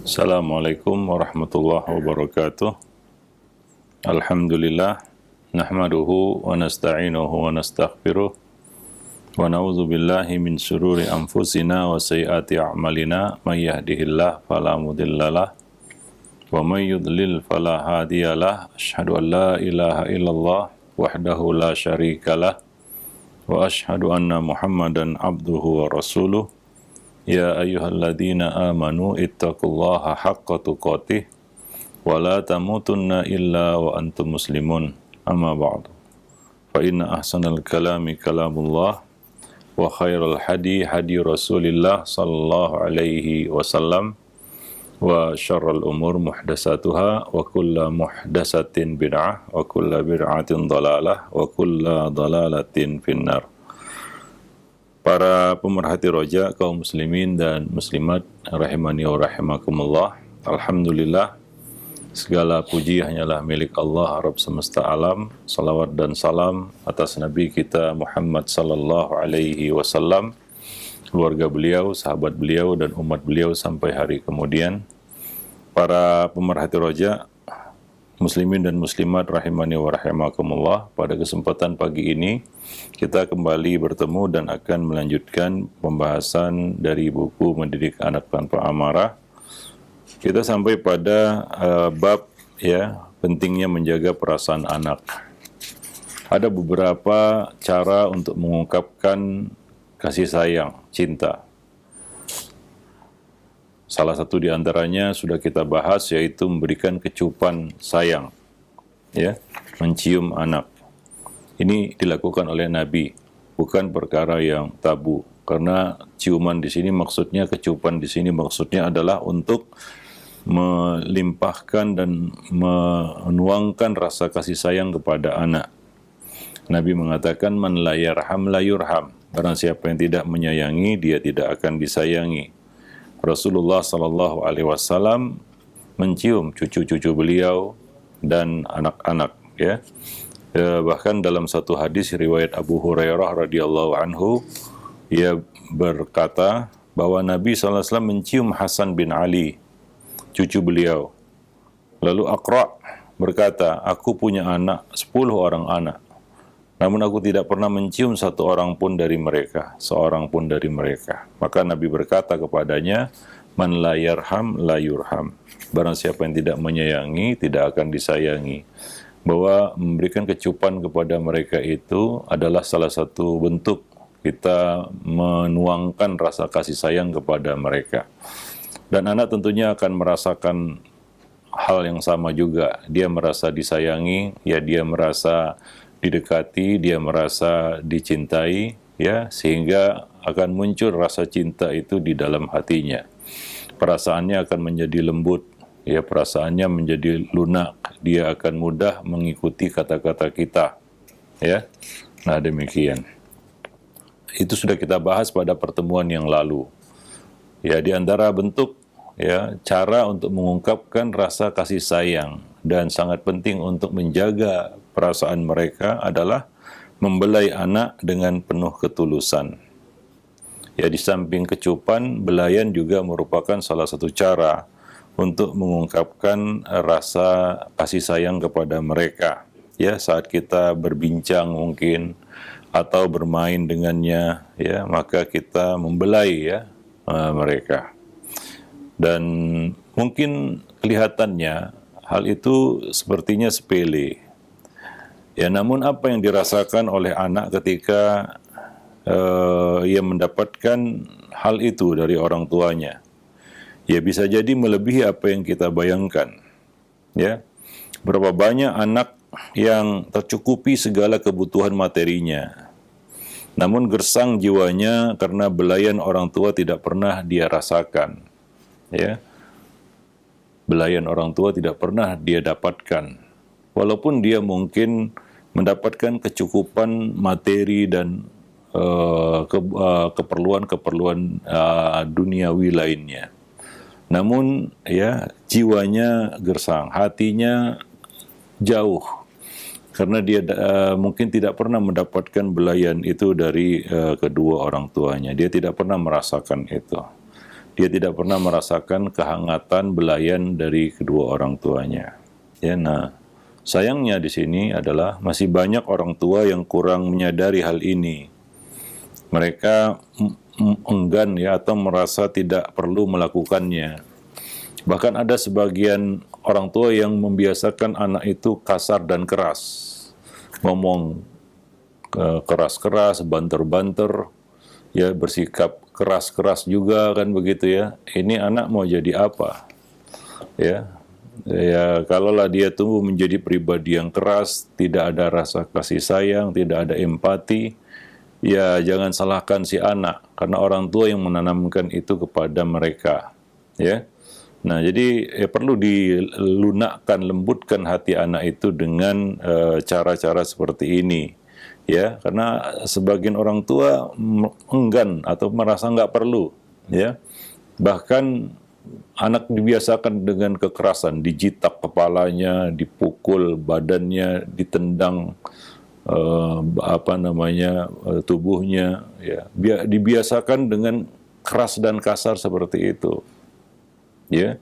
Assalamualaikum warahmatullahi wabarakatuh. Alhamdulillah, nahmaduhu wa nasta'inuhu wa nastaghfiruh wa na'udzu billahi min syururi anfusina wa sayyiati a'malina may yahdihillahu fala mudhillalah wa may yudlil fala hadiyalah. Asyhadu an la ilaha illallah wahdahu la syarikalah wa asyhadu anna Muhammadan abduhu wa rasuluh. Ya ayyuhalladzina amanu ittaqullaha haqqa tuqatih wa la tamutunna illa wa antum muslimun. Amma ba'du. Fa inna ahsanal kalami kalamullah wa khairal hadi hadi Rasulillah sallallahu alaihi wasallam wa syarrul umur muhdatsatuha wa kullu muhdatsatin bid'ah wa kullu bid'atin dhalalah wa kullu dhalalatin finnar. Para pemerhati roja, kaum muslimin dan muslimat, rahimani wa rahimakumullah. Alhamdulillah, segala puji hanyalah milik Allah, Rabb semesta alam. Salawat dan salam atas Nabi kita Muhammad sallallahu alaihi wasallam, keluarga beliau, sahabat beliau, dan umat beliau sampai hari kemudian. Para pemerhati roja, muslimin dan muslimat rahimani wa rahimakumullah, pada kesempatan pagi ini kita kembali bertemu dan akan melanjutkan pembahasan dari buku Mendidik Anak Tanpa Amarah. Kita sampai pada bab pentingnya menjaga perasaan anak. Ada beberapa cara untuk mengungkapkan kasih sayang, cinta. Salah satu di antaranya sudah kita bahas, yaitu memberikan kecupan sayang, mencium anak. Ini dilakukan oleh Nabi, bukan perkara yang tabu. Karena ciuman di sini maksudnya, kecupan di sini maksudnya adalah untuk melimpahkan dan menuangkan rasa kasih sayang kepada anak. Nabi mengatakan, man la yarham la yurham. Barang siapa yang tidak menyayangi, dia tidak akan disayangi. Rasulullah sallallahu alaihi wasallam mencium cucu-cucu beliau dan anak-anak, bahkan dalam satu hadis riwayat Abu Hurairah radhiyallahu anhu, ia berkata bahwa Nabi sallallahu alaihi wasallam mencium Hasan bin Ali, cucu beliau. Lalu Aqra berkata, aku punya anak, 10 orang anak, namun aku tidak pernah mencium seorang pun dari mereka. Maka Nabi berkata kepadanya, man la yarham la yurham. Barang siapa yang tidak menyayangi, tidak akan disayangi. Bahwa memberikan kecupan kepada mereka itu adalah salah satu bentuk kita menuangkan rasa kasih sayang kepada mereka. Dan anak tentunya akan merasakan hal yang sama juga. Dia merasa disayangi, dia merasa didekati, dia merasa dicintai, sehingga akan muncul rasa cinta itu di dalam hatinya. Perasaannya akan menjadi lembut, perasaannya menjadi lunak, dia akan mudah mengikuti kata-kata kita, Nah, demikian. Itu sudah kita bahas pada pertemuan yang lalu. Di antara bentuk cara untuk mengungkapkan rasa kasih sayang dan sangat penting untuk menjaga perasaan mereka adalah membelai anak dengan penuh ketulusan. Di samping kecupan, belayan juga merupakan salah satu cara untuk mengungkapkan rasa kasih sayang kepada mereka. Saat kita berbincang mungkin atau bermain dengannya, maka kita membelai mereka. Dan mungkin kelihatannya hal itu sepertinya sepele. Namun apa yang dirasakan oleh anak ketika ia mendapatkan hal itu dari orang tuanya, bisa jadi melebihi apa yang kita bayangkan. Berapa banyak anak yang tercukupi segala kebutuhan materinya, namun gersang jiwanya karena belayan orang tua tidak pernah dia rasakan. Belayan orang tua tidak pernah dia dapatkan. Walaupun dia mungkin mendapatkan kecukupan materi dan keperluan-keperluan duniawi lainnya. Namun jiwanya gersang, hatinya jauh, karena dia mungkin tidak pernah mendapatkan belayan itu dari kedua orang tuanya. Dia tidak pernah merasakan itu. dia tidak pernah merasakan kehangatan belayan dari kedua orang tuanya. Ya, nah, sayangnya di sini adalah masih banyak orang tua yang kurang menyadari hal ini. Mereka enggan ya atau merasa tidak perlu melakukannya. Bahkan ada sebagian orang tua yang membiasakan anak itu kasar dan keras. Ngomong keras-keras, banter-banter, ya bersikap keras-keras juga kan begitu ya. Ini anak mau jadi apa? Ya. Ya, kalaulah dia tumbuh menjadi pribadi yang keras, tidak ada rasa kasih sayang, tidak ada empati, ya jangan salahkan si anak, karena orang tua yang menanamkan itu kepada mereka. Ya, nah jadi ya perlu dilunakkan, lembutkan hati anak itu dengan cara-cara seperti ini. Ya, karena sebagian orang tua enggan atau merasa nggak perlu. Ya, bahkan anak dibiasakan dengan kekerasan, dijitak kepalanya, dipukul badannya, ditendang tubuhnya, ya. Dibiasakan dengan keras dan kasar seperti itu. Ya.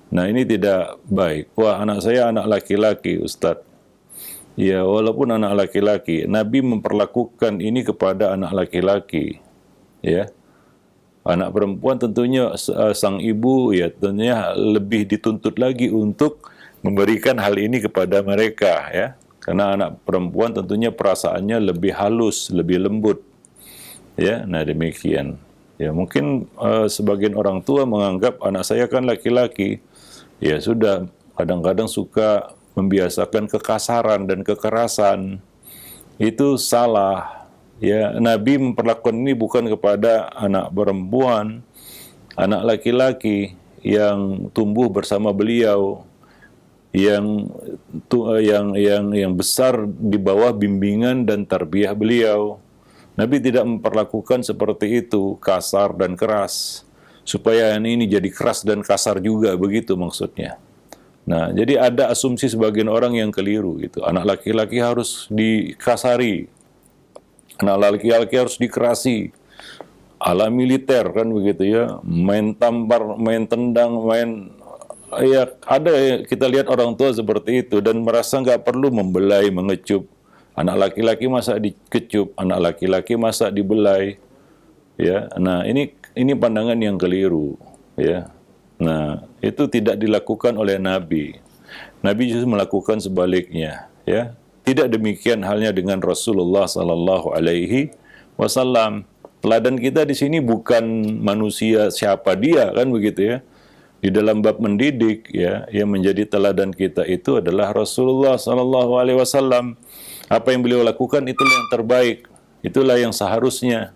Nah, ini tidak baik. Wah, anak saya anak laki-laki, Ustadz. Ya, walaupun anak laki-laki, Nabi memperlakukan ini kepada anak laki-laki. Ya. Anak perempuan tentunya sang ibu ya tentunya lebih dituntut lagi untuk memberikan hal ini kepada mereka ya. Karena anak perempuan tentunya perasaannya lebih halus, lebih lembut. Ya, nah demikian. Ya, mungkin sebagian orang tua menganggap anak saya kan laki-laki. Ya sudah, kadang-kadang suka membiasakan kekasaran dan kekerasan. Itu salah. Ya, Nabi memperlakukan ini bukan kepada anak perempuan, anak laki-laki yang tumbuh bersama beliau, yang besar di bawah bimbingan dan tarbiyah beliau. Nabi tidak memperlakukan seperti itu, kasar dan keras, supaya ini jadi keras dan kasar juga, begitu maksudnya. Nah, jadi ada asumsi sebagian orang yang keliru gitu. Anak laki-laki harus dikasari. Anak laki-laki harus dikerasi, ala militer kan begitu ya, main tampar, main tendang, ya ada ya, kita lihat orang tua seperti itu dan merasa nggak perlu membelai, mengecup. Anak laki-laki masa dikecup, anak laki-laki masa dibelai, ya. Nah ini pandangan yang keliru, ya. Nah itu tidak dilakukan oleh Nabi. Nabi justru melakukan sebaliknya, ya. Tidak demikian halnya dengan Rasulullah Sallallahu Alaihi Wasallam. Teladan kita di sini bukan manusia siapa dia kan begitu ya. Di dalam bab mendidik ya, yang menjadi teladan kita itu adalah Rasulullah Sallallahu Alaihi Wasallam. Apa yang beliau lakukan itulah yang terbaik, itulah yang seharusnya,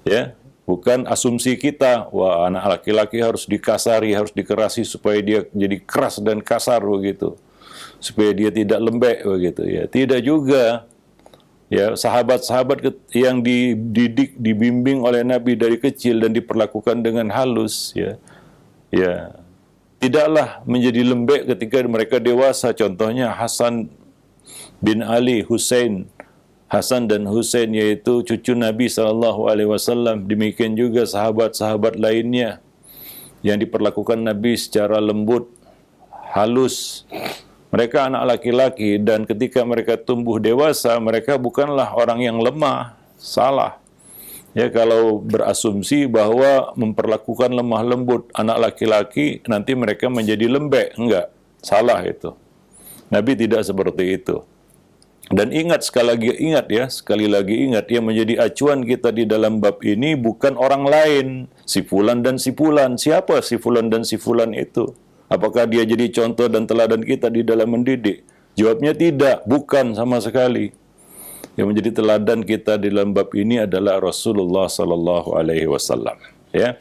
ya. Bukan asumsi kita, wah anak laki-laki harus dikasari, harus dikerasi supaya dia jadi keras dan kasar begitu. Supaya dia tidak lembek begitu ya. Tidak juga. Ya, sahabat-sahabat yang dididik, dibimbing oleh Nabi dari kecil dan diperlakukan dengan halus ya. Ya. Tidaklah menjadi lembek ketika mereka dewasa. Contohnya Hasan bin Ali, Hasan dan Husain yaitu cucu Nabi SAW. Demikian juga sahabat-sahabat lainnya yang diperlakukan Nabi secara lembut, halus. Mereka anak laki-laki dan ketika mereka tumbuh dewasa, mereka bukanlah orang yang lemah, salah. Ya, kalau berasumsi bahwa memperlakukan lemah lembut anak laki-laki, nanti mereka menjadi lembek. Enggak, salah itu. Nabi tidak seperti itu. Dan ingat, sekali lagi ingat, yang menjadi acuan kita di dalam bab ini bukan orang lain, si fulan dan si fulan. Siapa si fulan dan si fulan itu? Apakah dia jadi contoh dan teladan kita di dalam mendidik? Jawabnya tidak, bukan sama sekali. Yang menjadi teladan kita di dalam bab ini adalah Rasulullah Sallallahu Alaihi Wasallam. Ya,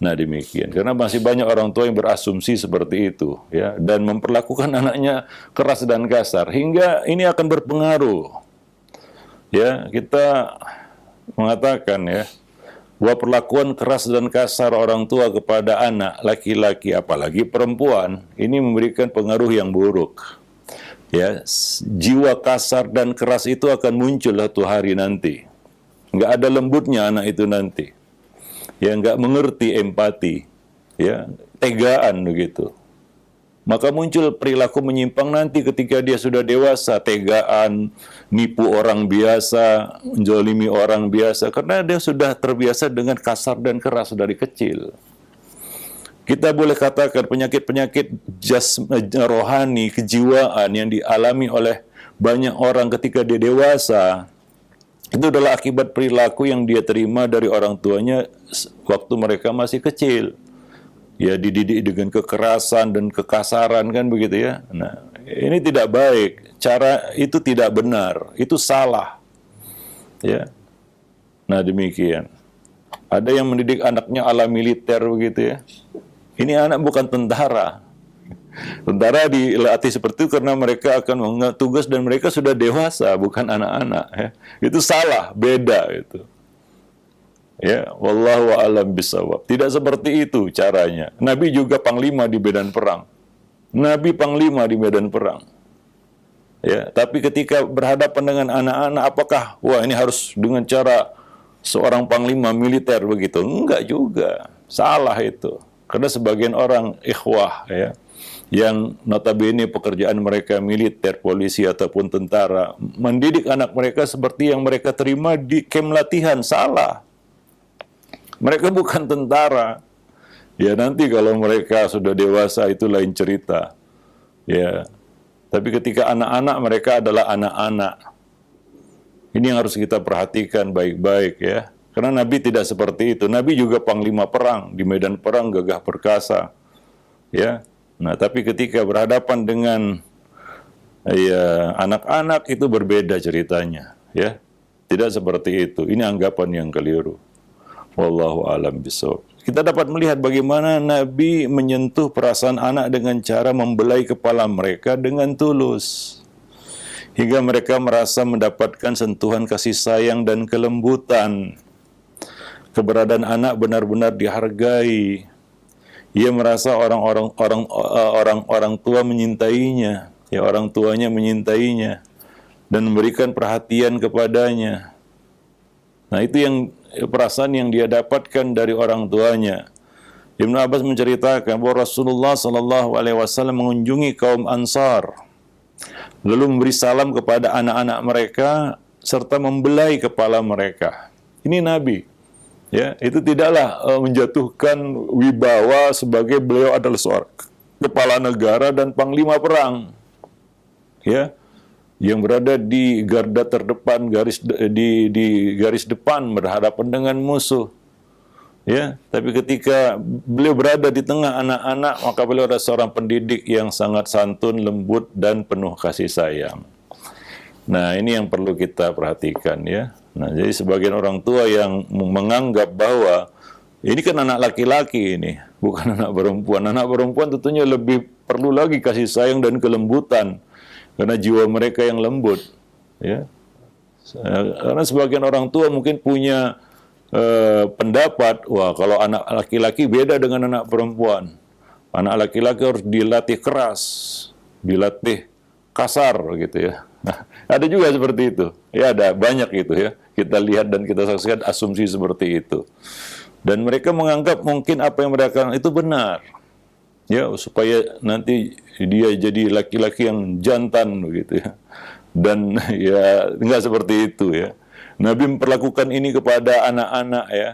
nah demikian. Karena masih banyak orang tua yang berasumsi seperti itu, ya, dan memperlakukan anaknya keras dan kasar hingga ini akan berpengaruh. Ya, kita mengatakan ya, bahwa perlakuan keras dan kasar orang tua kepada anak laki-laki, apalagi perempuan, ini memberikan pengaruh yang buruk. Ya, jiwa kasar dan keras itu akan muncul satu hari nanti. Nggak ada lembutnya anak itu nanti. Ya, nggak mengerti empati. ya, tegaan begitu. Maka muncul perilaku menyimpang nanti ketika dia sudah dewasa, tegaan, nipu orang biasa, menjolimi orang biasa, karena dia sudah terbiasa dengan kasar dan keras dari kecil. Kita boleh katakan penyakit-penyakit rohani, kejiwaan yang dialami oleh banyak orang ketika dia dewasa, itu adalah akibat perilaku yang dia terima dari orang tuanya waktu mereka masih kecil. Ya, dididik dengan kekerasan dan kekasaran, kan begitu ya. Nah, ini tidak baik. Cara itu tidak benar. Itu salah. Ya. Nah, demikian. Ada yang mendidik anaknya ala militer begitu ya. Ini anak bukan tentara. Tentara dilatih seperti itu karena mereka akan mengemban tugas dan mereka sudah dewasa, bukan anak-anak ya. Itu salah, beda itu. Ya, wallahu a'lam bishawab. Tidak seperti itu caranya. Nabi juga panglima di medan perang. Nabi panglima di medan perang. Ya, tapi ketika berhadapan dengan anak-anak, apakah wah ini harus dengan cara seorang panglima militer begitu? Enggak juga. Salah itu. Karena sebagian orang ikhwah ya, yang notabene pekerjaan mereka militer, polisi ataupun tentara, mendidik anak mereka seperti yang mereka terima di kem latihan, salah. Mereka bukan tentara. Ya, nanti kalau mereka sudah dewasa itu lain cerita. Ya. Tapi ketika anak-anak, mereka adalah anak-anak. Ini yang harus kita perhatikan baik-baik ya. Karena Nabi tidak seperti itu. Nabi juga panglima perang, di medan perang gagah perkasa. Ya. Nah, tapi ketika berhadapan dengan ya anak-anak itu berbeda ceritanya, ya. Tidak seperti itu. Ini anggapan yang keliru. Wallahu a'lam bishawab. Kita dapat melihat bagaimana Nabi menyentuh perasaan anak dengan cara membelai kepala mereka dengan tulus, hingga mereka merasa mendapatkan sentuhan kasih sayang dan kelembutan. Keberadaan anak benar-benar dihargai. Ia merasa orang tua menyintainya, ya, orang tuanya menyintainya dan memberikan perhatian kepadanya. Nah, itu yang perasaan yang dia dapatkan dari orang tuanya. Ibnu Abbas menceritakan bahwa Rasulullah Shallallahu Alaihi Wasallam mengunjungi kaum Ansar, lalu memberi salam kepada anak-anak mereka serta membelai kepala mereka. Ini Nabi, ya, itu tidaklah menjatuhkan wibawa sebagai beliau adalah seorang kepala negara dan panglima perang, ya, yang berada di garda terdepan, di garis depan berhadapan dengan musuh. Ya, tapi ketika beliau berada di tengah anak-anak, maka beliau adalah seorang pendidik yang sangat santun, lembut, dan penuh kasih sayang. Nah, ini yang perlu kita perhatikan ya. Nah, jadi sebagian orang tua yang menganggap bahwa ini kan anak laki-laki ini, bukan anak perempuan. Anak perempuan tentunya lebih perlu lagi kasih sayang dan kelembutan. Karena jiwa mereka yang lembut, ya. Karena sebagian orang tua mungkin punya pendapat, wah kalau anak laki-laki beda dengan anak perempuan. Anak laki-laki harus dilatih keras, dilatih kasar, gitu ya. Nah, ada juga seperti itu. Ya, ada banyak itu ya. Kita lihat dan kita saksikan asumsi seperti itu. Dan mereka menganggap mungkin apa yang mereka lakukan itu benar. Ya, supaya nanti dia jadi laki-laki yang jantan begitu ya. Dan ya enggak seperti itu ya. Nabi memperlakukan ini kepada anak-anak ya.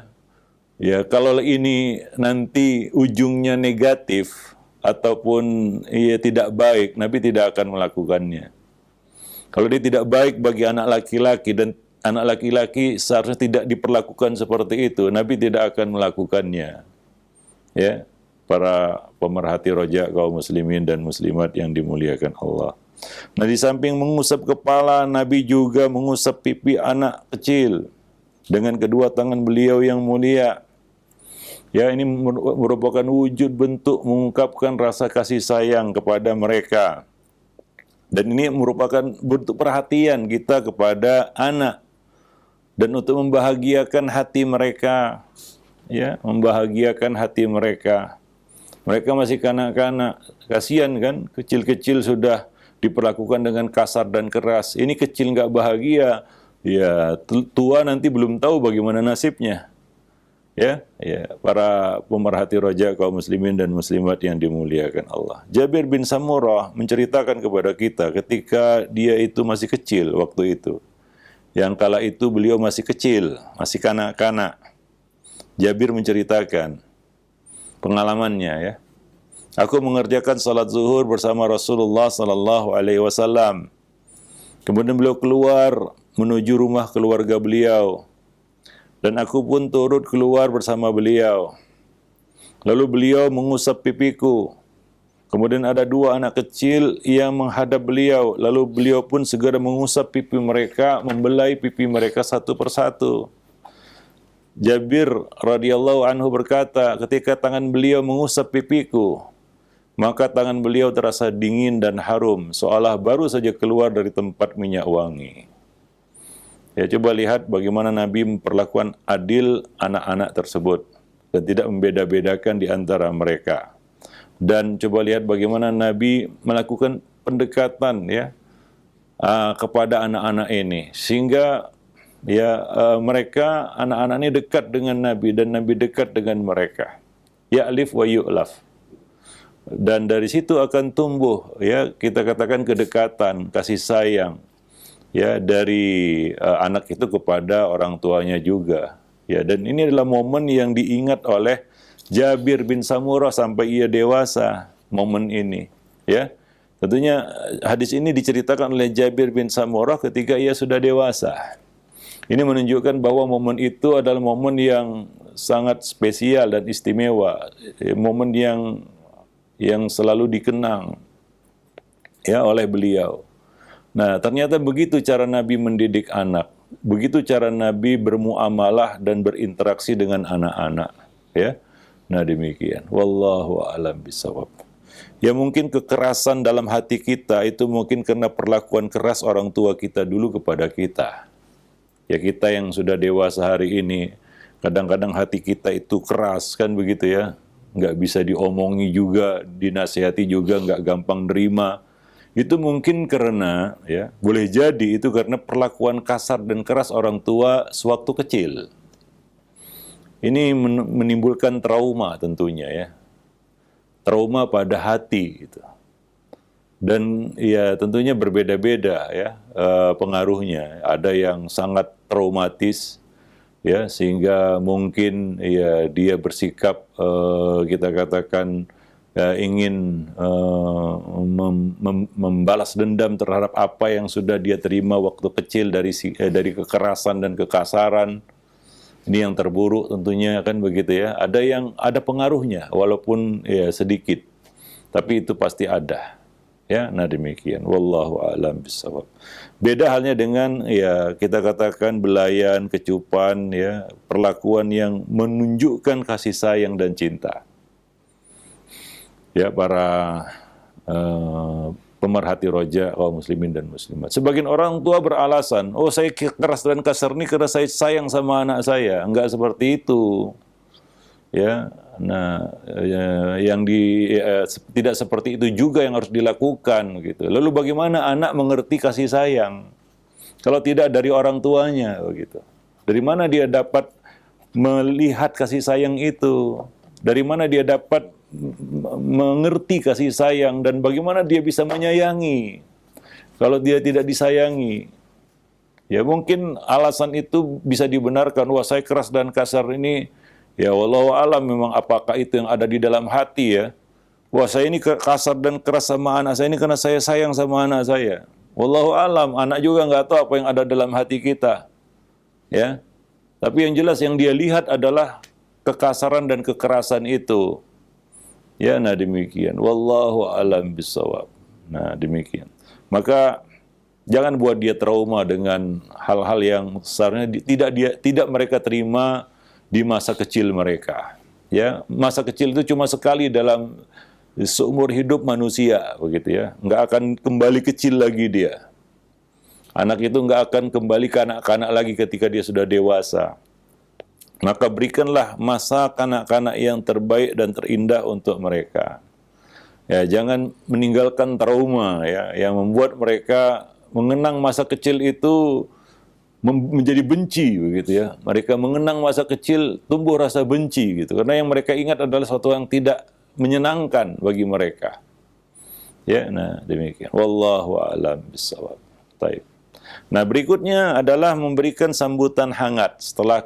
Ya, kalau ini nanti ujungnya negatif ataupun ya tidak baik, Nabi tidak akan melakukannya. Kalau dia tidak baik bagi anak laki-laki dan anak laki-laki seharusnya tidak diperlakukan seperti itu, Nabi tidak akan melakukannya. Ya. Para pemerhati rojak kaum muslimin dan muslimat yang dimuliakan Allah. Nah, di samping mengusap kepala, Nabi juga mengusap pipi anak kecil dengan kedua tangan beliau yang mulia. Ya, ini merupakan wujud bentuk mengungkapkan rasa kasih sayang kepada mereka. Dan ini merupakan bentuk perhatian kita kepada anak dan untuk membahagiakan hati mereka. Ya, membahagiakan hati mereka. Mereka masih kanak-kanak, kasihan kan, kecil-kecil sudah diperlakukan dengan kasar dan keras. Ini kecil nggak bahagia, ya tua nanti belum tahu bagaimana nasibnya. Ya, para pemerhati roja kaum muslimin dan muslimat yang dimuliakan Allah. Jabir bin Samurah menceritakan kepada kita ketika dia itu masih kecil waktu itu. Yang kala itu beliau masih kecil, masih kanak-kanak. Jabir menceritakan pengalamannya ya. Aku mengerjakan salat zuhur bersama Rasulullah sallallahu alaihi wasallam. Kemudian beliau keluar menuju rumah keluarga beliau. Dan aku pun turut keluar bersama beliau. Lalu beliau mengusap pipiku. Kemudian ada dua anak kecil yang menghadap beliau. Lalu beliau pun segera mengusap pipi mereka, membelai pipi mereka satu persatu. Jabir radhiyallahu anhu berkata, ketika tangan beliau mengusap pipiku, maka tangan beliau terasa dingin dan harum, seolah baru saja keluar dari tempat minyak wangi. Ya, coba lihat bagaimana Nabi memperlakukan adil anak-anak tersebut dan tidak membeda-bedakan di antara mereka. Dan coba lihat bagaimana Nabi melakukan pendekatan ya kepada anak-anak ini sehingga mereka anak-anak ini dekat dengan Nabi dan Nabi dekat dengan mereka. Ya'lif wa yu'laf. Dan dari situ akan tumbuh ya kita katakan kedekatan, kasih sayang. Ya, dari anak itu kepada orang tuanya juga. Ya, dan ini adalah momen yang diingat oleh Jabir bin Samurah sampai ia dewasa, momen ini. Ya, tentunya hadis ini diceritakan oleh Jabir bin Samurah ketika ia sudah dewasa. Ini menunjukkan bahwa momen itu adalah momen yang sangat spesial dan istimewa, momen yang selalu dikenang ya oleh beliau. Nah, ternyata begitu cara Nabi mendidik anak, begitu cara Nabi bermuamalah dan berinteraksi dengan anak-anak, ya. Nah, demikian. Wallahu a'lam bishawab. Ya mungkin kekerasan dalam hati kita itu mungkin karena perlakuan keras orang tua kita dulu kepada kita. Ya kita yang sudah dewasa hari ini, kadang-kadang hati kita itu keras kan begitu ya. Nggak bisa diomongi juga, dinasihati juga, nggak gampang nerima. Itu mungkin karena, ya, boleh jadi itu karena perlakuan kasar dan keras orang tua sewaktu kecil. Ini menimbulkan trauma tentunya ya. Trauma pada hati gitu. Dan ya tentunya berbeda-beda ya pengaruhnya. Ada yang sangat traumatis ya sehingga mungkin ya dia bersikap kita katakan ingin membalas dendam terhadap apa yang sudah dia terima waktu kecil dari kekerasan dan kekasaran. Ini yang terburuk tentunya kan begitu ya. Ada yang ada pengaruhnya walaupun ya sedikit, tapi itu pasti ada. Ya, nah demikian. Wallahu a'lam bishawab. Beda halnya dengan ya kita katakan belayan, kecupan, ya perlakuan yang menunjukkan kasih sayang dan cinta. Ya para pemerhati roja kaum muslimin dan muslimat. Sebagian orang tua beralasan, oh saya keras dan kasar ini karena saya sayang sama anak saya. Enggak seperti itu. Ya, nah tidak seperti itu juga yang harus dilakukan gitu. Lalu bagaimana anak mengerti kasih sayang kalau tidak dari orang tuanya begitu? Dari mana dia dapat melihat kasih sayang itu? Dari mana dia dapat mengerti kasih sayang dan bagaimana dia bisa menyayangi kalau dia tidak disayangi? Ya mungkin alasan itu bisa dibenarkan, wah saya keras dan kasar ini ya wallahu alam memang apakah itu yang ada di dalam hati ya. Wah saya ini kasar dan keras sama anak saya ini karena saya sayang sama anak saya. Wallahu alam, anak juga nggak tahu apa yang ada dalam hati kita. Ya. Tapi yang jelas yang dia lihat adalah kekasaran dan kekerasan itu. Ya, nah demikian. Wallahu alam bisawab. Nah demikian. Maka jangan buat dia trauma dengan hal-hal yang sebenarnya tidak mereka terima di masa kecil mereka. Ya, masa kecil itu cuma sekali dalam seumur hidup manusia, begitu ya. Nggak akan kembali kecil lagi dia. Anak itu nggak akan kembali kanak-kanak lagi ketika dia sudah dewasa. Maka berikanlah masa kanak-kanak yang terbaik dan terindah untuk mereka. Ya, jangan meninggalkan trauma ya yang membuat mereka mengenang masa kecil itu menjadi benci begitu ya. Mereka mengenang masa kecil, tumbuh rasa benci gitu. Karena yang mereka ingat adalah sesuatu yang tidak menyenangkan bagi mereka. Ya, nah demikian. Wallahu a'lam bishawab. Baik. Nah, berikutnya adalah memberikan sambutan hangat setelah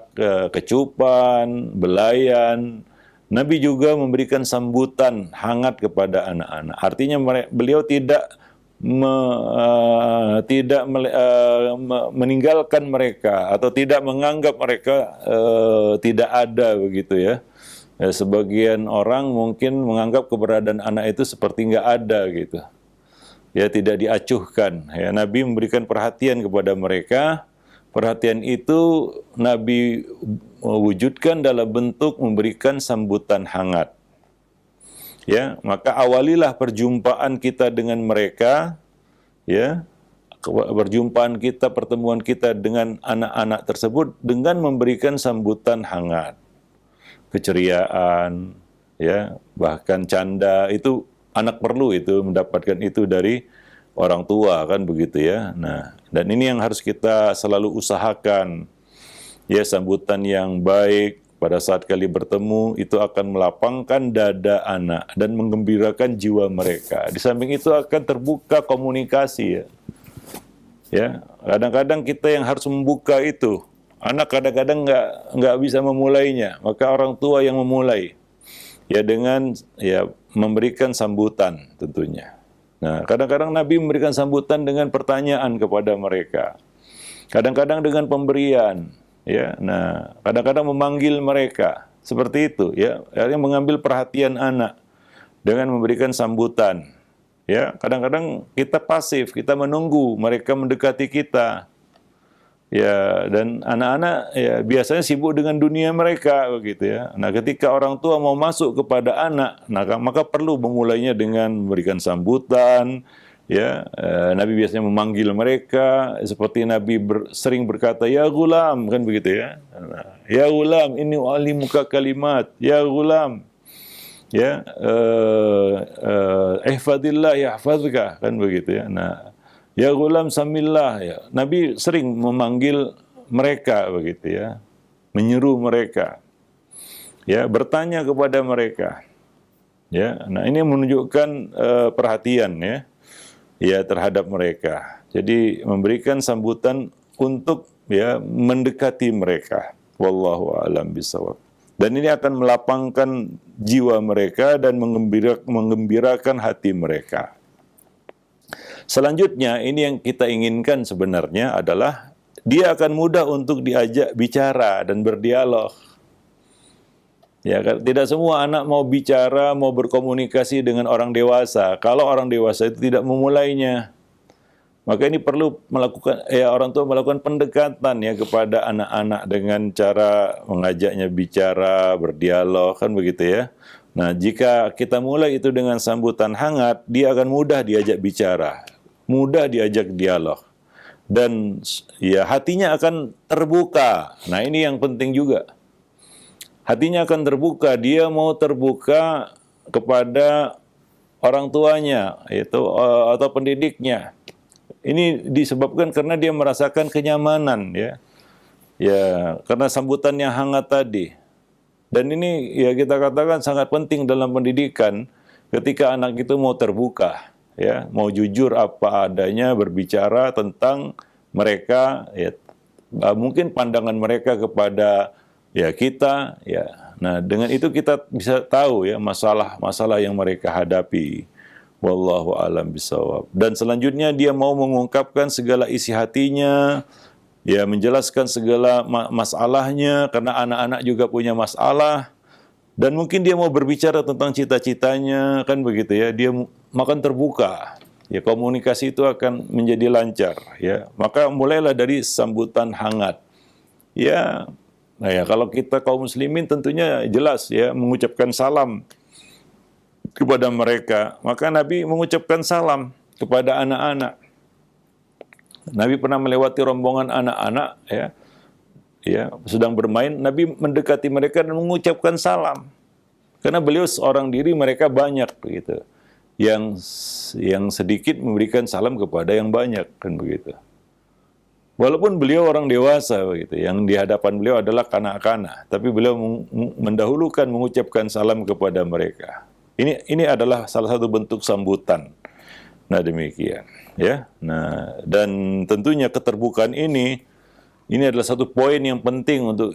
kecupan, belayan. Nabi juga memberikan sambutan hangat kepada anak-anak. Artinya beliau tidak meninggalkan mereka atau tidak menganggap mereka tidak ada begitu ya. Sebagian orang mungkin menganggap keberadaan anak itu seperti nggak ada gitu. Ya, tidak diacuhkan. Ya, Nabi memberikan perhatian kepada mereka. Perhatian itu Nabi wujudkan dalam bentuk memberikan sambutan hangat. Ya, maka awalilah perjumpaan kita dengan mereka, ya, pertemuan kita dengan anak-anak tersebut dengan memberikan sambutan hangat, keceriaan, ya, bahkan canda. Itu anak perlu itu mendapatkan itu dari orang tua, kan begitu ya. Nah, dan ini yang harus kita selalu usahakan, ya, sambutan yang baik pada saat kali bertemu itu akan melapangkan dada anak dan menggembirakan jiwa mereka. Di samping itu akan terbuka komunikasi ya. Ya, kadang-kadang kita yang harus membuka itu. Anak kadang-kadang nggak bisa memulainya, maka orang tua yang memulai. Ya, dengan ya memberikan sambutan tentunya. Nah, kadang-kadang Nabi memberikan sambutan dengan pertanyaan kepada mereka. Kadang-kadang dengan pemberian. Ya, nah, kadang-kadang memanggil mereka seperti itu, ya, yang mengambil perhatian anak dengan memberikan sambutan. Ya, kadang-kadang kita pasif, kita menunggu mereka mendekati kita. Ya, dan anak-anak ya biasanya sibuk dengan dunia mereka begitu ya. Nah, ketika orang tua mau masuk kepada anak, nah, maka perlu memulainya dengan memberikan sambutan. Ya, Nabi biasanya memanggil mereka seperti Nabi sering berkata, ya gulam, kan begitu ya. Ya gulam, inni u'allimuka kalimat. Ya gulam, ya, ihfadillah yahfazka, kan begitu ya. Nah, ya gulam samillah, ya. Nabi sering memanggil mereka begitu ya, menyeru mereka, ya, bertanya kepada mereka. Ya, nah ini menunjukkan perhatian ya terhadap mereka. Jadi memberikan sambutan untuk ya mendekati mereka. Wallahu a'lam bishawab. Dan ini akan melapangkan jiwa mereka dan menggembirakan hati mereka. Selanjutnya, ini yang kita inginkan sebenarnya adalah dia akan mudah untuk diajak bicara dan berdialog. Ya, tidak semua anak mau bicara, mau berkomunikasi dengan orang dewasa. Kalau orang dewasa itu tidak memulainya, maka ini perlu melakukan, ya, orang tua melakukan pendekatan ya kepada anak-anak dengan cara mengajaknya bicara, berdialog, kan begitu ya. Nah, jika kita mulai itu dengan sambutan hangat, dia akan mudah diajak bicara, mudah diajak dialog, dan ya hatinya akan terbuka. Nah, ini yang penting juga. Hatinya akan terbuka, dia mau terbuka kepada orang tuanya atau pendidiknya. Ini disebabkan karena dia merasakan kenyamanan ya. Ya, karena sambutan yang hangat tadi. Dan ini ya kita katakan sangat penting dalam pendidikan ketika anak itu mau terbuka ya, mau jujur apa adanya berbicara tentang mereka ya, mungkin pandangan mereka kepada ya kita ya. Nah, dengan itu kita bisa tahu ya masalah-masalah yang mereka hadapi. Wallahu a'lam bishawab. Dan selanjutnya dia mau mengungkapkan segala isi hatinya, ya menjelaskan segala masalahnya karena anak-anak juga punya masalah. Dan mungkin dia mau berbicara tentang cita-citanya, kan begitu ya. Dia makan terbuka. Ya, komunikasi itu akan menjadi lancar ya. Maka mulailah dari sambutan hangat. Ya. Nah ya, kalau kita kaum muslimin tentunya jelas ya mengucapkan salam kepada mereka. Maka Nabi mengucapkan salam kepada anak-anak. Nabi pernah melewati rombongan anak-anak ya sedang bermain, Nabi mendekati mereka dan mengucapkan salam. Karena beliau seorang diri, mereka banyak begitu. Yang sedikit memberikan salam kepada yang banyak, kan begitu. Walaupun beliau orang dewasa begitu, yang di hadapan beliau adalah kanak-kanak, tapi beliau mendahulukan mengucapkan salam kepada mereka. Ini adalah salah satu bentuk sambutan. Nah, demikian, ya. Nah, dan tentunya keterbukaan ini adalah satu poin yang penting untuk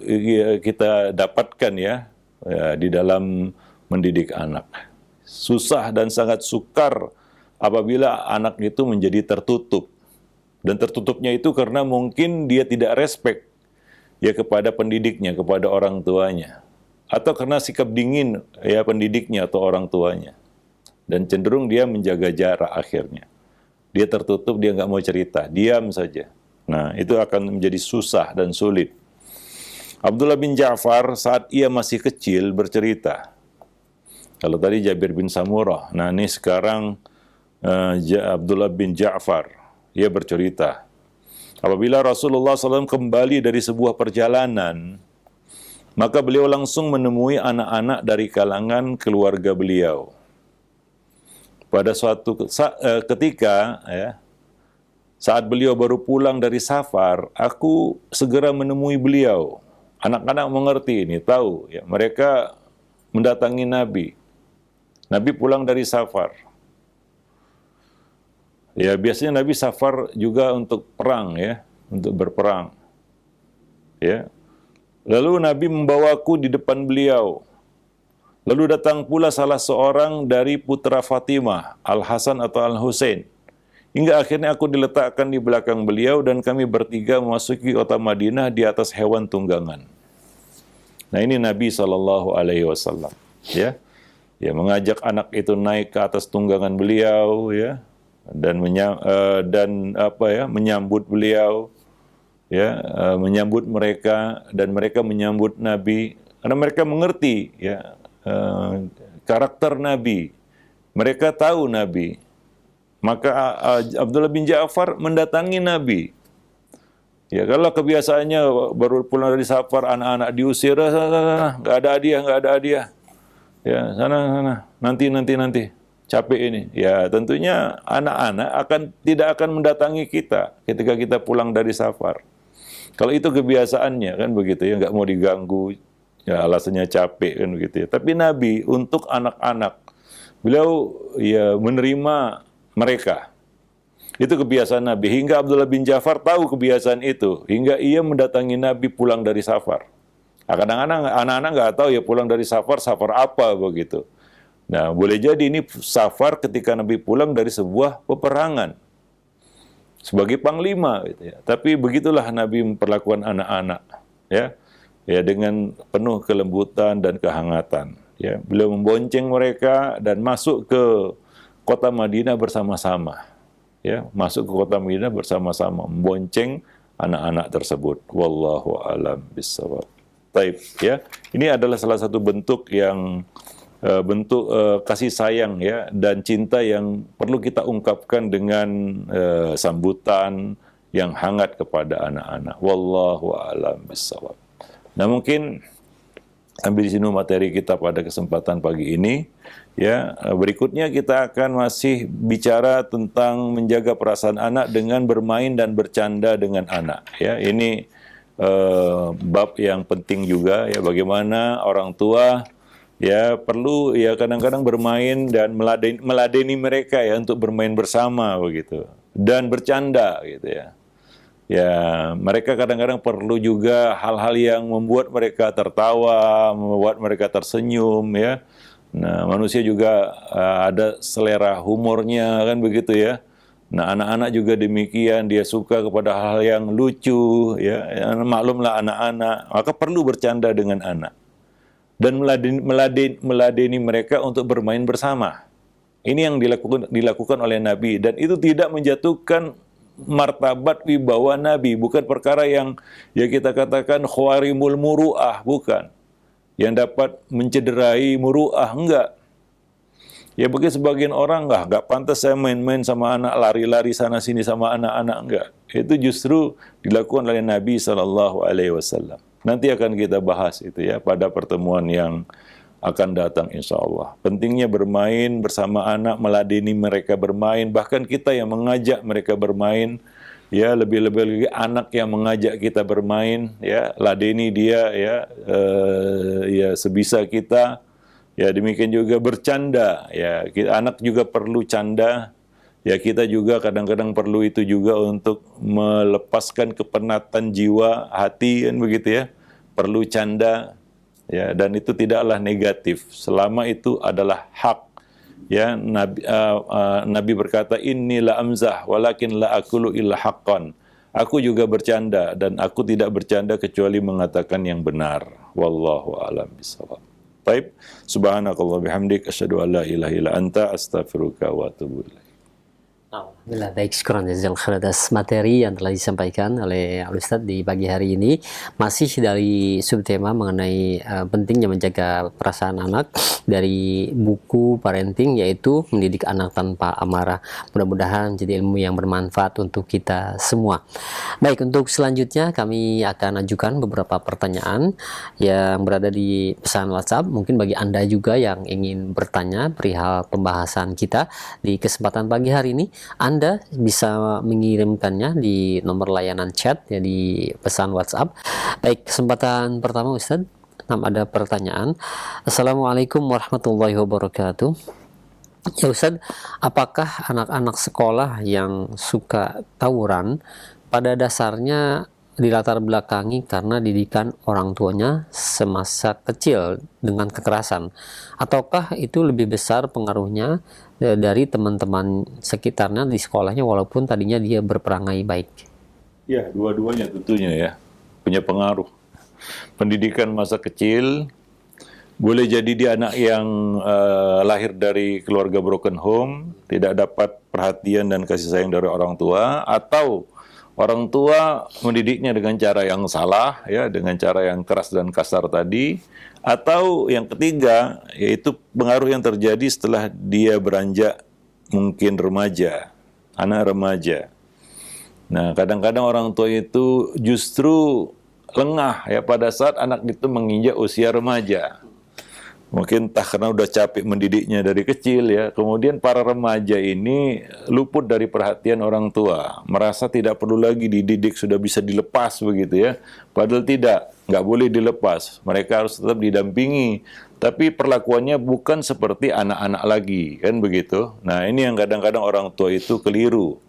kita dapatkan ya di dalam mendidik anak. Susah dan sangat sukar apabila anak itu menjadi tertutup. Dan tertutupnya itu karena mungkin dia tidak respect ya kepada pendidiknya, kepada orang tuanya. Atau karena sikap dingin ya pendidiknya atau orang tuanya. Dan cenderung dia menjaga jarak akhirnya. Dia tertutup, dia nggak mau cerita, diam saja. Nah, itu akan menjadi susah dan sulit. Abdullah bin Ja'far saat ia masih kecil bercerita. Kalau tadi Jabir bin Samurah, nah ini sekarang Abdullah bin Ja'far, ia bercerita. Apabila Rasulullah SAW kembali dari sebuah perjalanan, maka beliau langsung menemui anak-anak dari kalangan keluarga beliau. Pada suatu ketika, ya, saat beliau baru pulang dari safar, aku segera menemui beliau. Anak-anak mengerti ini, tahu, ya, mereka mendatangi Nabi. Nabi pulang dari safar. Ya, biasanya Nabi safar juga untuk perang, ya, untuk berperang. Ya. Lalu Nabi membawaku di depan beliau. Lalu datang pula salah seorang dari putra Fatimah, Al-Hasan atau Al-Husain. Hingga akhirnya aku diletakkan di belakang beliau dan kami bertiga memasuki kota Madinah di atas hewan tunggangan. Nah, ini Nabi SAW, ya, mengajak anak itu naik ke atas tunggangan beliau, ya, dan menyambut beliau, ya, menyambut mereka dan mereka menyambut Nabi karena mereka mengerti, ya, karakter Nabi, mereka tahu Nabi. Maka Abdullah bin Ja'far mendatangi Nabi. Ya, kalau kebiasaannya baru pulang dari safar, anak-anak diusir, nggak ada hadiah. Ya, sana, nanti, capek ini. Ya, tentunya anak-anak tidak akan mendatangi kita ketika kita pulang dari safar. Kalau itu kebiasaannya kan begitu ya, nggak mau diganggu, ya alasannya capek kan begitu ya. Tapi Nabi untuk anak-anak, beliau ya menerima mereka. Itu kebiasaan Nabi. Hingga Abdullah bin Ja'far tahu kebiasaan itu. Hingga ia mendatangi Nabi pulang dari safar. Kadang-kadang anak-anak nggak tahu ya pulang dari safar apa begitu. Nah, boleh jadi ini safar ketika Nabi pulang dari sebuah peperangan. Sebagai panglima. Gitu ya. Tapi begitulah Nabi memperlakukan anak-anak. Ya, dengan penuh kelembutan dan kehangatan. Ya, beliau membonceng mereka dan masuk ke kota Madinah bersama-sama. Ya, masuk ke kota Madinah bersama-sama, membonceng anak-anak tersebut. Wallahu a'lam bishawab. Taib, ya. Ini adalah salah satu bentuk yang bentuk kasih sayang ya dan cinta yang perlu kita ungkapkan dengan sambutan yang hangat kepada anak-anak. Wallahu a'lam bishawab. Nah, mungkin ambil di sini materi kita pada kesempatan pagi ini. Ya, berikutnya kita akan masih bicara tentang menjaga perasaan anak dengan bermain dan bercanda dengan anak. Ya, ini bab yang penting juga ya, bagaimana orang tua ya perlu ya kadang-kadang bermain dan meladeni mereka ya untuk bermain bersama begitu dan bercanda gitu ya. Ya, mereka kadang-kadang perlu juga hal-hal yang membuat mereka tertawa, membuat mereka tersenyum ya. Nah, manusia juga ada selera humornya kan begitu ya. Nah, anak-anak juga demikian, dia suka kepada hal-hal yang lucu ya. Maklumlah anak-anak, maka perlu bercanda dengan anak. Dan meladeni mereka untuk bermain bersama. Ini yang dilakukan oleh Nabi dan itu tidak menjatuhkan martabat wibawa Nabi, bukan perkara yang ya kita katakan khawarimul muru'ah, bukan. Yang dapat mencederai muru'ah, enggak. Ya bagi sebagian orang, enggak pantas saya main-main sama anak, lari-lari sana-sini sama anak-anak, enggak. Itu justru dilakukan oleh Nabi SAW. Nanti akan kita bahas itu ya pada pertemuan yang akan datang insya Allah. Pentingnya bermain bersama anak, meladeni mereka bermain, bahkan kita yang mengajak mereka bermain ya lebih-lebih lagi anak yang mengajak kita bermain, ya ladeni dia, ya sebisa kita, ya demikian juga bercanda, ya anak juga perlu canda, ya kita juga kadang-kadang perlu itu juga untuk melepaskan kepenatan jiwa, hati, kan begitu ya, perlu canda, ya dan itu tidaklah negatif selama itu adalah hak. Ya, Nabi berkata, inni la amzah walakin la akulu illa haqqan. Aku juga bercanda dan aku tidak bercanda kecuali mengatakan yang benar. Wallahu a'lam bishawab. Baik, subhanakallah bihamdik asyhadu an la ilaha illa anta astaghfiruka wa atubu ilaik. Alhamdulillah, baik, syukuran jazakallahu khairan atas materi yang telah disampaikan oleh Ustadz di pagi hari ini. Masih dari subtema mengenai pentingnya menjaga perasaan anak dari buku parenting, yaitu mendidik anak tanpa amarah. Mudah-mudahan jadi ilmu yang bermanfaat untuk kita semua. Baik, untuk selanjutnya kami akan ajukan beberapa pertanyaan yang berada di pesan WhatsApp. Mungkin bagi Anda juga yang ingin bertanya perihal pembahasan kita di kesempatan pagi hari ini, Anda bisa mengirimkannya di nomor layanan chat, ya, di pesan WhatsApp. Baik, kesempatan pertama Ustadz, ada pertanyaan. Assalamualaikum warahmatullahi wabarakatuh. Ya Ustadz, apakah anak-anak sekolah yang suka tawuran pada dasarnya dilatar belakangi karena didikan orang tuanya semasa kecil dengan kekerasan, ataukah itu lebih besar pengaruhnya dari teman-teman sekitarnya di sekolahnya walaupun tadinya dia berperangai baik? Ya, dua-duanya tentunya ya punya pengaruh. Pendidikan masa kecil boleh jadi dia anak yang lahir dari keluarga broken home, tidak dapat perhatian dan kasih sayang dari orang tua, atau orang tua mendidiknya dengan cara yang salah, ya, dengan cara yang keras dan kasar tadi. Atau yang ketiga, yaitu pengaruh yang terjadi setelah dia beranjak mungkin remaja, anak remaja. Nah, kadang-kadang orang tua itu justru lengah ya pada saat anak itu menginjak usia remaja. Mungkin entah karena udah capek mendidiknya dari kecil ya, kemudian para remaja ini luput dari perhatian orang tua, merasa tidak perlu lagi dididik, sudah bisa dilepas begitu ya. Padahal tidak, nggak boleh dilepas, mereka harus tetap didampingi. Tapi perlakuannya bukan seperti anak-anak lagi, kan begitu. Nah ini yang kadang-kadang orang tua itu keliru.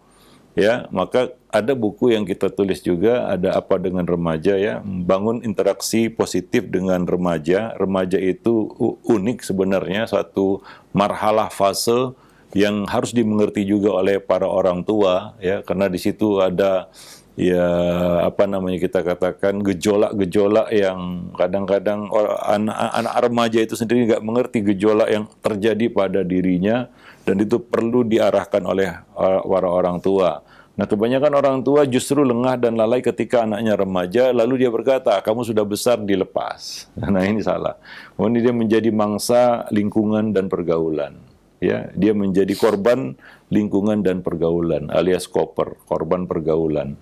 Ya, maka ada buku yang kita tulis juga, ada apa dengan remaja ya, membangun interaksi positif dengan remaja. Remaja itu unik sebenarnya, satu marhalah fase yang harus dimengerti juga oleh para orang tua ya, karena di situ ada ya apa namanya kita katakan gejolak-gejolak yang kadang-kadang anak remaja itu sendiri nggak mengerti gejolak yang terjadi pada dirinya, dan itu perlu diarahkan oleh para orang tua. Nah, kebanyakan orang tua justru lengah dan lalai ketika anaknya remaja, lalu dia berkata, kamu sudah besar, dilepas. Nah, ini salah. Kemudian dia menjadi mangsa lingkungan dan pergaulan. Ya, dia menjadi korban lingkungan dan pergaulan, alias korban pergaulan.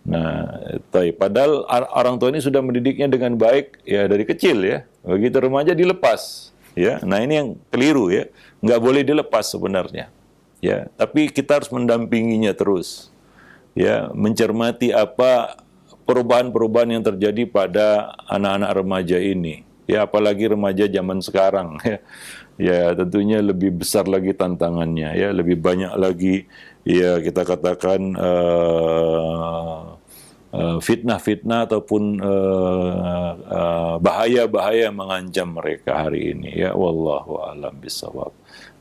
Nah, padahal orang tua ini sudah mendidiknya dengan baik ya dari kecil ya. Begitu remaja dilepas. Ya, nah ini yang keliru ya. Nggak boleh dilepas sebenarnya. Ya, tapi kita harus mendampinginya terus. Ya, mencermati apa perubahan-perubahan yang terjadi pada anak-anak remaja ini. Ya, apalagi remaja zaman sekarang ya. Ya, tentunya lebih besar lagi tantangannya ya, lebih banyak lagi ya kita katakan fitnah-fitnah ataupun bahaya-bahaya yang mengancam mereka hari ini ya. Wallahu a'lam bishawab.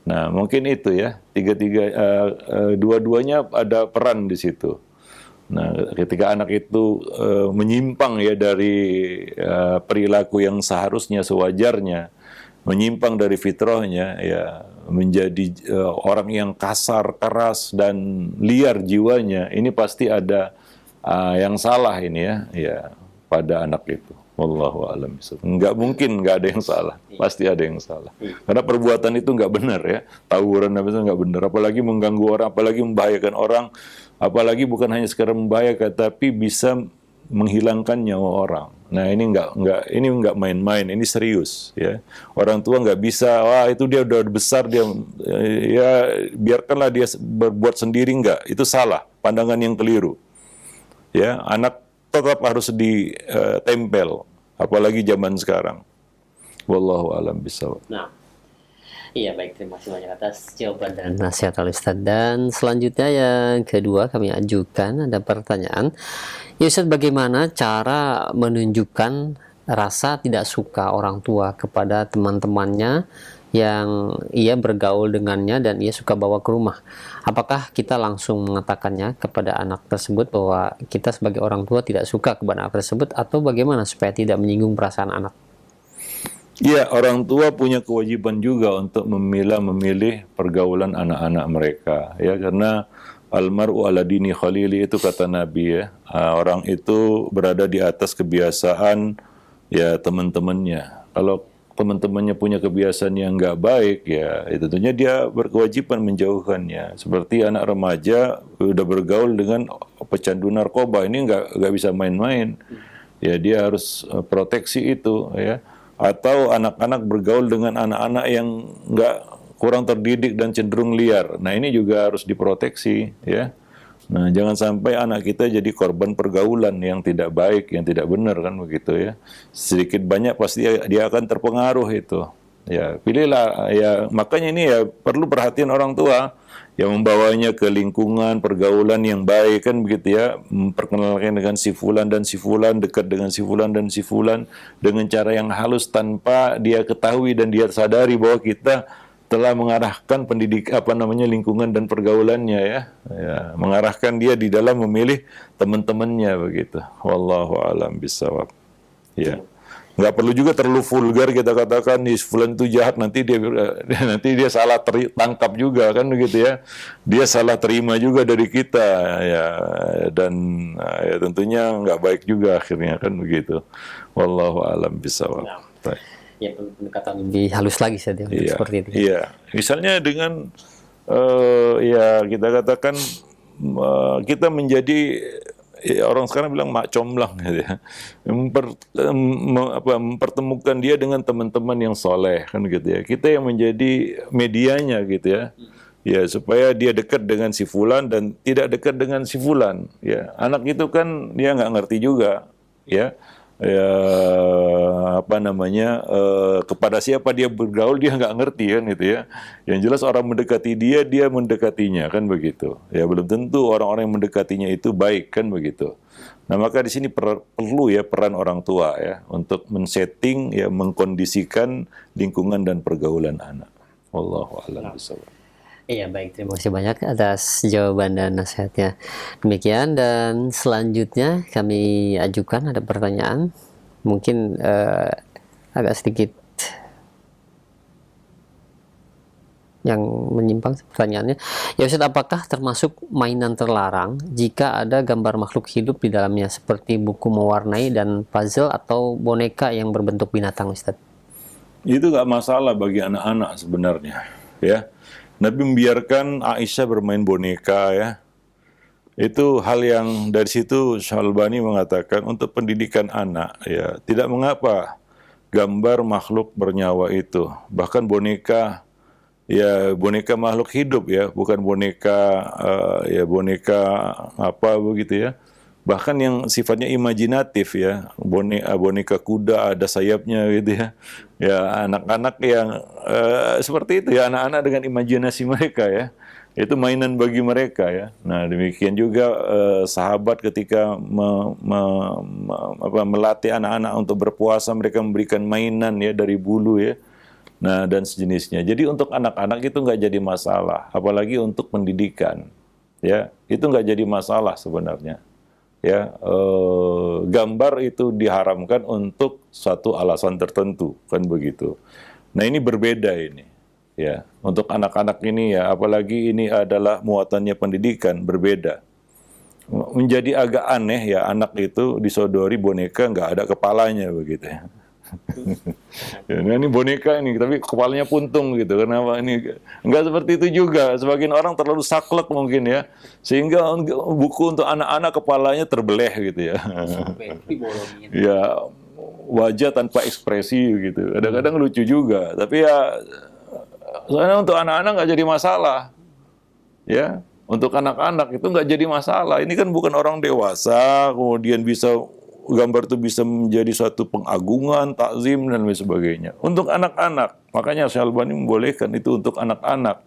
Nah, mungkin itu ya, dua-duanya ada peran di situ. Nah, ketika anak itu menyimpang ya dari perilaku yang seharusnya sewajarnya, menyimpang dari fitrahnya ya, menjadi orang yang kasar, keras dan liar jiwanya, ini pasti ada yang salah ini ya pada anak itu. Wallahu a'lam bishawab. Nggak mungkin nggak ada yang salah, pasti ada yang salah. Karena perbuatan itu nggak benar ya, tawuran itu nggak benar, apalagi mengganggu orang, apalagi membahayakan orang, apalagi bukan hanya sekedar membahayakan, tapi bisa menghilangkan nyawa orang. Nah ini nggak main-main, ini serius ya. Orang tua nggak bisa, wah itu dia udah besar dia ya biarkanlah dia berbuat sendiri, nggak, itu salah, pandangan yang keliru. Ya, anak tetap harus ditempel, apalagi zaman sekarang. Wallahu a'lam bishawab. Nah, iya baik, terima kasih banyak atas jawaban dan nasihat Al Ustadz. Dan selanjutnya yang kedua kami ajukan ada pertanyaan. Ya Ustadz, bagaimana cara menunjukkan rasa tidak suka orang tua kepada teman-temannya yang ia bergaul dengannya dan ia suka bawa ke rumah? Apakah kita langsung mengatakannya kepada anak tersebut bahwa kita sebagai orang tua tidak suka kepada anak tersebut, atau bagaimana supaya tidak menyinggung perasaan anak? Ya, orang tua punya kewajiban juga untuk memilih pergaulan anak-anak mereka, ya, karena almar'u ala dini khalili, itu kata Nabi, ya. Orang itu berada di atas kebiasaan ya teman-temannya. Kalau teman-temannya punya kebiasaan yang nggak baik, ya tentunya dia berkewajiban menjauhkannya. Seperti anak remaja udah bergaul dengan pecandu narkoba, ini nggak bisa main-main. Ya, dia harus proteksi itu, ya. Atau anak-anak bergaul dengan anak-anak yang nggak, kurang terdidik dan cenderung liar. Nah, ini juga harus diproteksi, ya. Nah, jangan sampai anak kita jadi korban pergaulan yang tidak baik, yang tidak benar, kan begitu, ya. Sedikit banyak pasti dia akan terpengaruh itu. Ya, pilihlah, ya, makanya ini ya perlu perhatian orang tua yang membawanya ke lingkungan pergaulan yang baik, kan begitu, ya. Memperkenalkan dengan si fulan dan si fulan, dekat dengan si fulan dan si fulan dengan cara yang halus tanpa dia ketahui dan dia sadari bahwa kita telah mengarahkan lingkungan dan pergaulannya, ya. Ya, mengarahkan dia di dalam memilih teman-temannya, begitu. Wallahu a'lam bishawab. Ya. Nggak perlu juga terlalu vulgar kita katakan nih fulan itu jahat, nanti dia salah tangkap juga, kan begitu, ya. Dia salah terima juga dari kita, ya, dan ya tentunya nggak baik juga akhirnya, kan begitu. Wallahu a'lam bishawab. Ya, pendekatan lebih halus lagi saja seperti itu. Iya, misalnya dengan ya kita katakan kita menjadi, ya, orang sekarang bilang mak comblang, gitu, ya. Mempertemukan dia dengan teman-teman yang soleh, kan gitu, ya. Kita yang menjadi medianya, gitu, ya. Ya, supaya dia dekat dengan si fulan dan tidak dekat dengan si fulan, ya. Anak itu kan dia nggak ngerti juga, ya. Ya, kepada siapa dia bergaul dia nggak ngerti, kan gitu, ya. Yang jelas orang mendekati dia mendekatinya, kan begitu. Ya, belum tentu orang-orang yang mendekatinya itu baik, kan begitu. Nah, maka di sini perlu, ya, peran orang tua, ya, untuk men-setting, ya, mengkondisikan lingkungan dan pergaulan anak. Wallahu a'lam bishawab. Iya baik, terima kasih banyak atas jawaban dan nasihatnya. Demikian, dan selanjutnya kami ajukan ada pertanyaan, mungkin agak sedikit yang menyimpang pertanyaannya. Ya Ustaz, apakah termasuk mainan terlarang jika ada gambar makhluk hidup di dalamnya seperti buku mewarnai dan puzzle atau boneka yang berbentuk binatang, Ustaz? Itu nggak masalah bagi anak-anak sebenarnya, ya. Nabi membiarkan Aisyah bermain boneka, ya. Itu hal yang dari situ Syalbani mengatakan untuk pendidikan anak, ya, tidak mengapa gambar makhluk bernyawa itu, bahkan boneka, ya, boneka makhluk hidup, ya, bukan boneka ya boneka apa begitu, ya. Bahkan yang sifatnya imajinatif, ya, boneka kuda ada sayapnya, gitu, ya. Ya, anak-anak yang seperti itu, ya, anak-anak dengan imajinasi mereka, ya, itu mainan bagi mereka, ya. Nah, demikian juga sahabat ketika melatih anak-anak untuk berpuasa, mereka memberikan mainan, ya, dari bulu, ya. Nah, dan sejenisnya. Jadi untuk anak-anak itu nggak jadi masalah, apalagi untuk pendidikan, ya, itu nggak jadi masalah sebenarnya. Ya, gambar itu diharamkan untuk satu alasan tertentu, kan begitu. Nah, ini berbeda ini, ya. Untuk anak-anak ini, ya, apalagi ini adalah muatannya pendidikan, berbeda. Menjadi agak aneh, ya, anak itu disodori boneka nggak ada kepalanya, begitu, ya. Ya, ini boneka ini, tapi kepalanya puntung, gitu. Kenapa ini? Enggak seperti itu juga. Sebagian orang terlalu saklek mungkin, ya, sehingga buku untuk anak-anak kepalanya terbelah, gitu, ya. Ya, wajah tanpa ekspresi, gitu. Kadang-kadang lucu juga. Tapi ya, soalnya untuk anak-anak nggak jadi masalah, ya. Untuk anak-anak itu nggak jadi masalah. Ini kan bukan orang dewasa, kemudian gambar itu bisa menjadi suatu pengagungan, takzim dan lain sebagainya. Untuk anak-anak, makanya Syekh Albani membolehkan itu untuk anak-anak,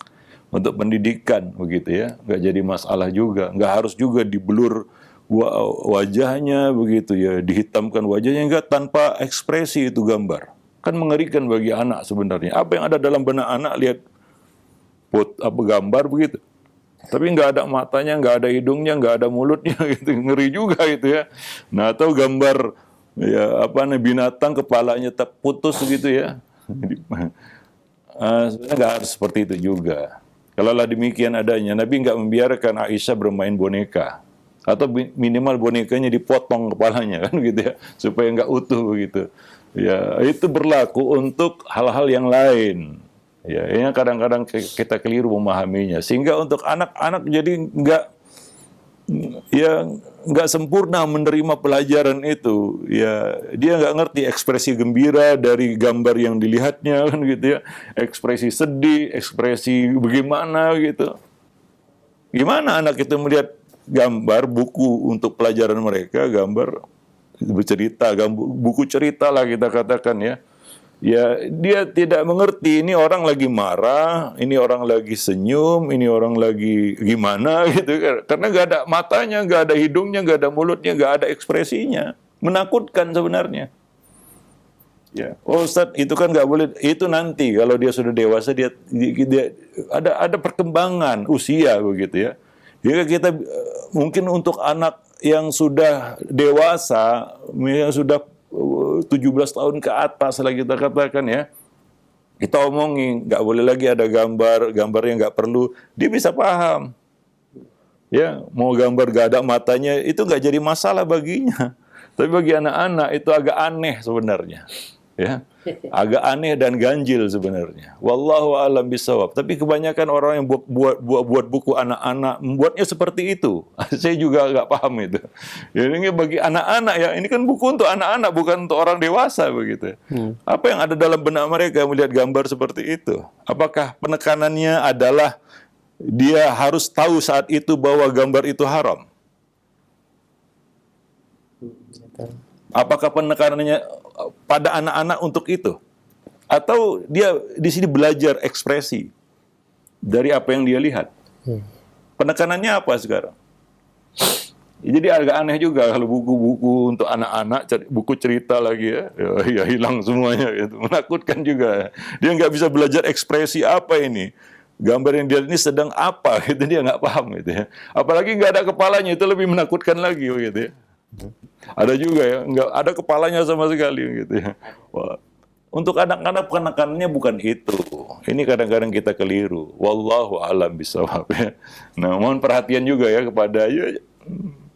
untuk pendidikan begitu ya, nggak jadi masalah juga. Nggak harus juga diblur wajahnya begitu ya, dihitamkan wajahnya, nggak, tanpa ekspresi itu gambar. Kan mengerikan bagi anak sebenarnya. Apa yang ada dalam benak anak, lihat gambar begitu. Tapi nggak ada matanya, nggak ada hidungnya, nggak ada mulutnya, gitu, ngeri juga itu ya. Nah, atau gambar ya binatang kepalanya terputus gitu ya. Sebenarnya nggak harus seperti itu juga. Kalaulah demikian adanya, Nabi nggak membiarkan Aisyah bermain boneka, atau minimal bonekanya dipotong kepalanya kan gitu ya, supaya nggak utuh begitu. Ya, itu berlaku untuk hal-hal yang lain. Ya, ini kadang-kadang kita keliru memahaminya, sehingga untuk anak-anak jadi nggak sempurna menerima pelajaran itu. Ya, dia nggak ngerti ekspresi gembira dari gambar yang dilihatnya kan gitu ya, ekspresi sedih, ekspresi bagaimana gitu. Gimana anak itu melihat gambar buku untuk pelajaran mereka, gambar bercerita, buku cerita lah kita katakan ya. Ya, dia tidak mengerti ini orang lagi marah, ini orang lagi senyum, ini orang lagi gimana gitu, karena nggak ada matanya, nggak ada hidungnya, nggak ada mulutnya, nggak ada ekspresinya. Menakutkan sebenarnya. Ya, Ustaz, itu kan nggak boleh. Itu nanti kalau dia sudah dewasa, dia ada perkembangan usia begitu ya. Jika kita mungkin untuk anak yang sudah dewasa, yang sudah 17 tahun ke atas lah kita katakan ya, kita omongin nggak boleh lagi ada gambar yang nggak perlu, dia bisa paham ya. Mau gambar gak ada matanya itu nggak jadi masalah baginya, tapi bagi anak-anak itu agak aneh sebenarnya ya, agak aneh dan ganjil sebenarnya. Wallahu a'lam bishawab. Tapi kebanyakan orang yang buat buku anak-anak membuatnya seperti itu. Saya juga agak paham itu. Ya, ini bagi anak-anak ya, ini kan buku untuk anak-anak, bukan untuk orang dewasa begitu. Apa yang ada dalam benak mereka melihat gambar seperti itu? Apakah penekanannya adalah dia harus tahu saat itu bahwa gambar itu haram? Apakah penekanannya pada anak-anak untuk itu? Atau dia di sini belajar ekspresi dari apa yang dia lihat? Penekanannya apa sekarang? Jadi agak aneh juga kalau buku-buku untuk anak-anak, buku cerita lagi ya hilang semuanya gitu. Menakutkan juga. Dia nggak bisa belajar ekspresi apa ini. Gambar yang dia ini sedang apa gitu, dia nggak paham gitu ya. Apalagi nggak ada kepalanya, itu lebih menakutkan lagi gitu ya. Ada juga ya, nggak ada kepalanya sama sekali gitu ya. Wah. Untuk anak-anak penekanannya bukan itu. Ini kadang-kadang kita keliru. Wallahu a'lam bishawab ya. Nah, mohon perhatian juga ya kepada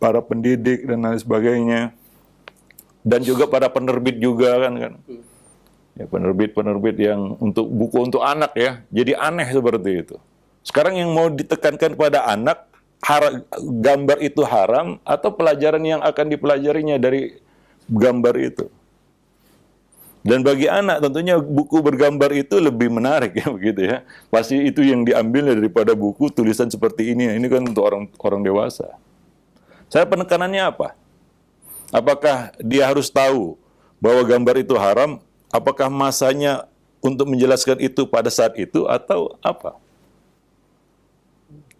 para pendidik dan lain sebagainya. Dan juga para penerbit juga kan. Ya, penerbit yang untuk buku untuk anak ya. Jadi aneh seperti itu. Sekarang yang mau ditekankan pada anak, gambar itu haram atau pelajaran yang akan dipelajarinya dari gambar itu. Dan bagi anak tentunya buku bergambar itu lebih menarik ya begitu ya. Pasti itu yang diambil daripada buku tulisan seperti ini. Ini kan untuk orang dewasa. Saya penekanannya apa? Apakah dia harus tahu bahwa gambar itu haram? Apakah masanya untuk menjelaskan itu pada saat itu atau apa?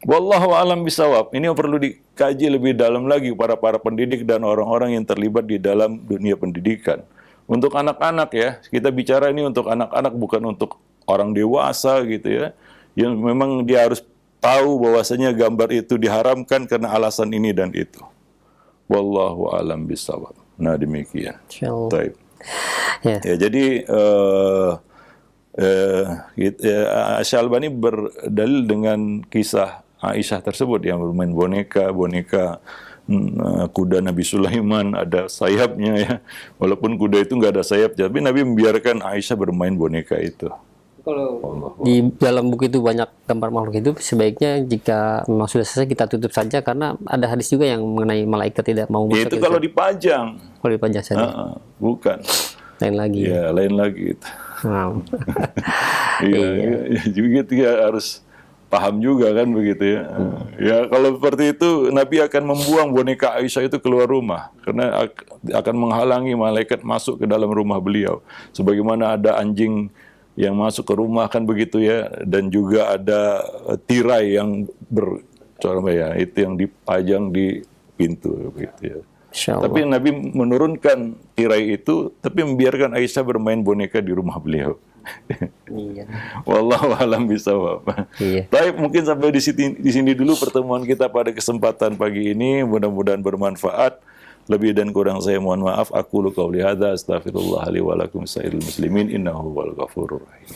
Wallahu a'lam bishawab. Ini perlu dikaji lebih dalam lagi para pendidik dan orang-orang yang terlibat di dalam dunia pendidikan. Untuk anak-anak ya, kita bicara ini untuk anak-anak, bukan untuk orang dewasa gitu ya. Yang memang dia harus tahu bahwasanya gambar itu diharamkan karena alasan ini dan itu. Wallahu a'lam bishawab. Nah, demikian. Baik. Ya, jadi Syekh Albani berdalil dengan kisah Aisyah tersebut yang bermain boneka kuda Nabi Sulaiman ada sayapnya ya. Walaupun kuda itu nggak ada sayap, tapi Nabi membiarkan Aisyah bermain boneka itu. Kalau di dalam buku itu banyak gambar makhluk hidup, sebaiknya jika memang sudah selesai kita tutup saja, karena ada hadis juga yang mengenai malaikat tidak mau masuk. Itu kalau dipajang. Kalau dipajang saja. Bukan. Lain lagi. Ya, lain lagi itu. Iya, juga harus paham juga kan begitu ya. Ya kalau seperti itu Nabi akan membuang boneka Aisyah itu keluar rumah karena akan menghalangi malaikat masuk ke dalam rumah beliau. Sebagaimana ada anjing yang masuk ke rumah kan begitu ya, dan juga ada tirai yang ya itu yang dipajang di pintu begitu ya. Insya Allah. Tapi Nabi menurunkan tirai itu, tapi membiarkan Aisyah bermain boneka di rumah beliau. Iya. Wallahu alam bisawab. Iya. Baik, mungkin sampai di sini dulu pertemuan kita pada kesempatan pagi ini. Mudah-mudahan bermanfaat. Lebih dan kurang saya mohon maaf. Aqulu qauli hadza astaghfirullah li wa lakum sa'iril muslimin innahu wal ghafurur rahim.